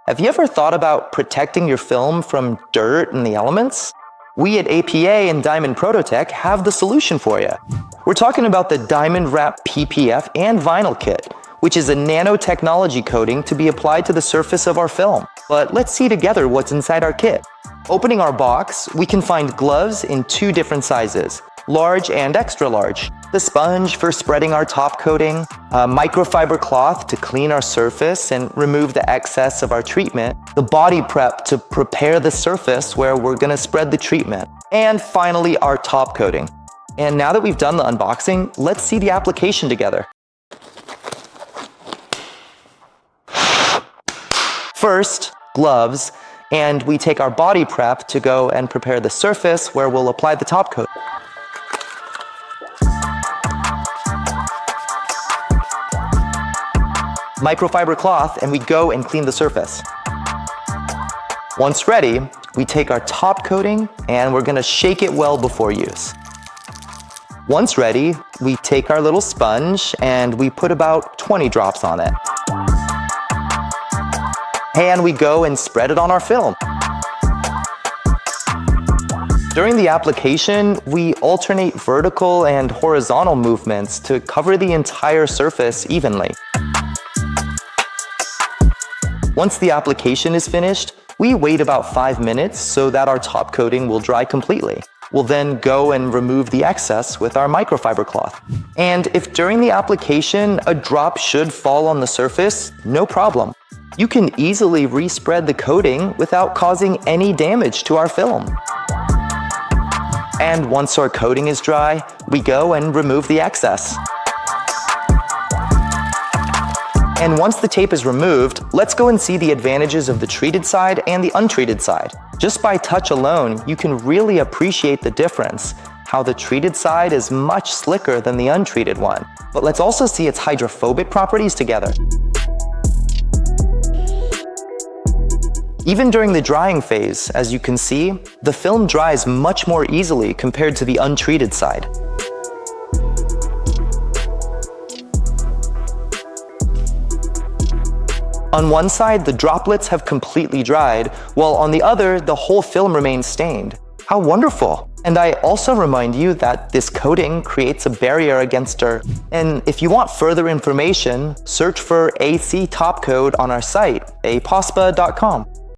Have you ever thought about protecting your film from dirt and the elements? We at APA and Diamond Prototech have the solution for you. We're talking about the Diamond Wrap PPF and Vinyl Kit, which is a nanotechnology coating to be applied to the surface of our film. But let's see together what's inside our kit. Opening our box, we can find gloves in 2 different sizes, large and extra large. The sponge for spreading our top coating, a microfiber cloth to clean our surface and remove the excess of our treatment, the body prep to prepare the surface where we're gonna spread the treatment, and finally our top coating. And now that we've done the unboxing, let's see the application together. First, gloves, and we take our body prep to go and prepare the surface where we'll apply the top coat. Microfiber cloth, and we go and clean the surface. Once ready, we take our top coating and we're gonna shake it well before use. Once ready, we take our little sponge and we put about 20 drops on it. And we go and spread it on our film. During the application, we alternate vertical and horizontal movements to cover the entire surface evenly. Once the application is finished, we wait about 5 minutes so that our top coating will dry completely. We'll then go and remove the excess with our microfiber cloth. And if during the application a drop should fall on the surface, no problem. You can easily respread the coating without causing any damage to our film. And once our coating is dry, we go and remove the excess. And once the tape is removed, let's go and see the advantages of the treated side and the untreated side. Just by touch alone, you can really appreciate the difference, how the treated side is much slicker than the untreated one. But let's also see its hydrophobic properties together. Even during the drying phase, as you can see, the film dries much more easily compared to the untreated side. On one side, the droplets have completely dried, while on the other, the whole film remains stained. How wonderful! And I also remind you that this coating creates a barrier against dirt. And if you want further information, search for AC.TOPCOAT on our site, appospa.com.